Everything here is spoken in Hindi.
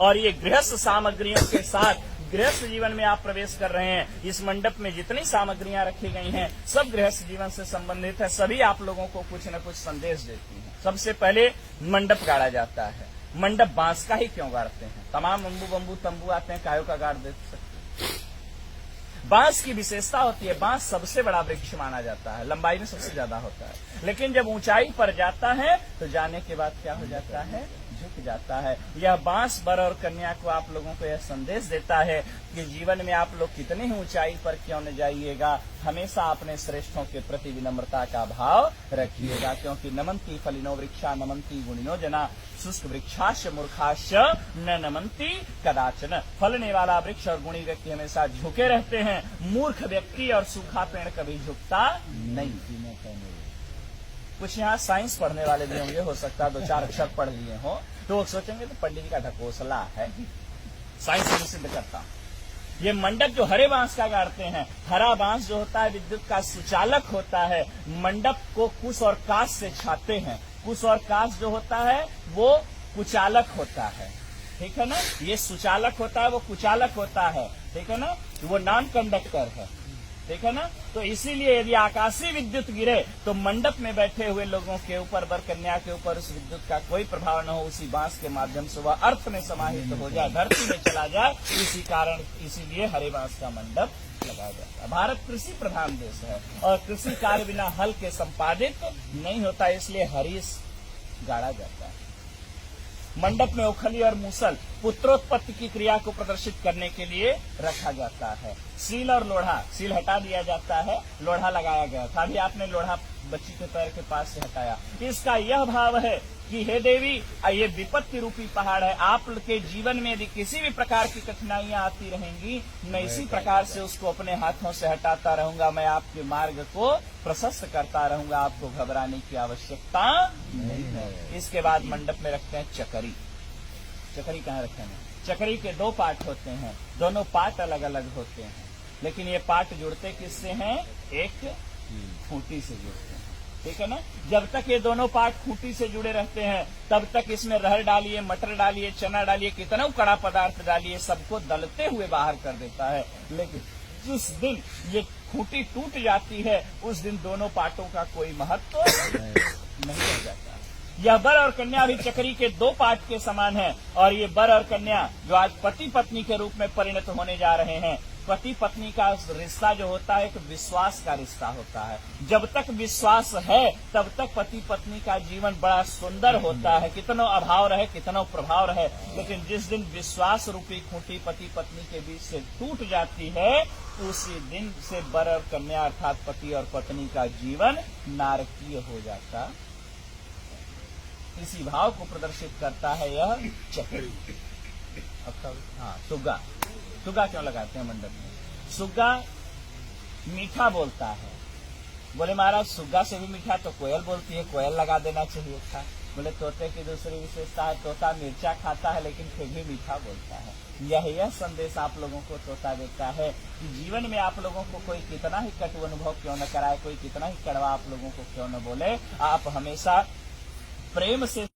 और ये गृहस्थ सामग्रियों के साथ गृहस्थ जीवन में आप प्रवेश कर रहे हैं। इस मंडप में जितनी सामग्रियां रखी गई हैं सब गृहस्थ जीवन से संबंधित है, सभी आप लोगों को कुछ न कुछ संदेश देती हैं। सबसे पहले मंडप गाड़ा जाता है। मंडप बांस का ही क्यों गाड़ते हैं? तमाम अम्बू बम्बू तंबू आते हैं, कायों का गाड़ दे सकते हैं। बांस की विशेषता होती है, बांस सबसे बड़ा वृक्ष माना जाता है, लंबाई में सबसे ज्यादा होता है, लेकिन जब ऊंचाई पर जाता है तो जाने के बाद क्या हो जाता है? झुक जाता है। यह बांस वर और कन्या को आप लोगों को यह संदेश देता है कि जीवन में आप लोग कितनी ही ऊंचाई पर क्यों न जाइएगा, हमेशा अपने श्रेष्ठों के प्रति विनम्रता का भाव रखिएगा, क्योंकि नमंती फलिनो वृक्षा नमंती गुणिनो जना शुष्क वृक्षाश मूर्खाश न नमंती कदाचन। फलने वाला वृक्ष और गुणी व्यक्ति हमेशा झुके रहते हैं, मूर्ख व्यक्ति और सूखा पेड़ कभी झुकता नहीं। कुछ यहाँ साइंस पढ़ने वाले भी होंगे, हो सकता है 2-4 अक्षर पढ़ लिए हो तो वो सोचेंगे तो पंडित जी का ढकोसला है। साइंस से सिद्ध करता हूं। ये मंडप जो हरे बांस का गाड़ते हैं, हरा बांस जो होता है विद्युत का सुचालक होता है। मंडप को कुश और काश से छाते हैं। कुश और काश जो होता है वो कुचालक होता है, ठीक है ना। ये सुचालक होता है, वो कुचालक होता है, ठीक है ना। वो नॉन कंडक्टर है, ठीक है ना। तो इसीलिए यदि आकाशीय विद्युत गिरे तो मंडप में बैठे हुए लोगों के ऊपर, वर कन्या के ऊपर उस विद्युत का कोई प्रभाव न हो, उसी बांस के माध्यम से वह अर्थ में समाहित हो जाए, धरती में चला जाए। इसी कारण इसीलिए हरे बांस का मंडप लगाया जाता है। भारत कृषि प्रधान देश है और कृषि कार्य बिना हल के संपादित नहीं होता, इसलिए हरीश गाड़ा जाता है। मंडप में ओखली और मूसल पुत्रोत्पत्ति की क्रिया को प्रदर्शित करने के लिए रखा जाता है। सील और लोढ़ा, सील हटा दिया जाता है, लोढ़ा लगाया गया था। अभी आपने लोढ़ा बच्ची के पैर के पास से हटाया। इसका यह भाव है कि हे देवी, ये विपत्ति रूपी पहाड़ है, आपके जीवन में यदि किसी भी प्रकार की कठिनाइयां आती रहेंगी, मैं इसी प्रकार से उसको अपने हाथों से हटाता रहूंगा, मैं आपके मार्ग को प्रशस्त करता रहूंगा, आपको घबराने की आवश्यकता नहीं है। इसके बाद मंडप में रखते हैं चकरी। चकरी कहाँ रखते हैं? चकरी के 2 पार्ट होते हैं, दोनों पार्ट अलग अलग होते हैं, लेकिन ये पार्ट जुड़ते किससे हैं? एक खूंटी से जुड़ते हैं, ठीक है ना। जब तक ये दोनों पार्ट खूंटी से जुड़े रहते हैं तब तक इसमें रहर डालिए, मटर डालिए, चना डालिए, कितना कड़ा पदार्थ डालिए, सबको दलते हुए बाहर कर देता है। लेकिन जिस दिन ये खूंटी टूट जाती है उस दिन दोनों पार्टों का कोई महत्व नहीं रह जाता। यह वर और कन्या भी चक्री के 2 पार्ट के समान है, और ये वर और कन्या जो आज पति पत्नी के रूप में परिणत होने जा रहे हैं, पति पत्नी का रिश्ता जो होता है एक विश्वास का रिश्ता होता है। जब तक विश्वास है तब तक पति पत्नी का जीवन बड़ा सुंदर होता है, कितना अभाव रहे, कितना प्रभाव रहे। लेकिन जिस दिन विश्वास रूपी खूंटी पति पत्नी के बीच से टूट जाती है, उसी दिन से वर और कन्या अर्थात पति और पत्नी का जीवन नारकीय हो जाता। इसी भाव को प्रदर्शित करता है यह चक्री। हाँ, सुग्गा। सुग्गा क्यों लगाते हैं मंडप में? सुग्गा मीठा बोलता है। बोले महाराज सुग्गा से भी मीठा तो कोयल बोलती है, कोयल लगा देना चाहिए था। बोले तोते की दूसरी विशेषता है, तोता मिर्चा खाता है लेकिन फिर भी मीठा बोलता है। यह संदेश आप लोगों को तोता देता है कि जीवन में आप लोगों को कोई कितना ही कटु अनुभव क्यों न कराए, कोई कितना ही कड़वा आप लोगों को क्यों न बोले, आप हमेशा प्रेम से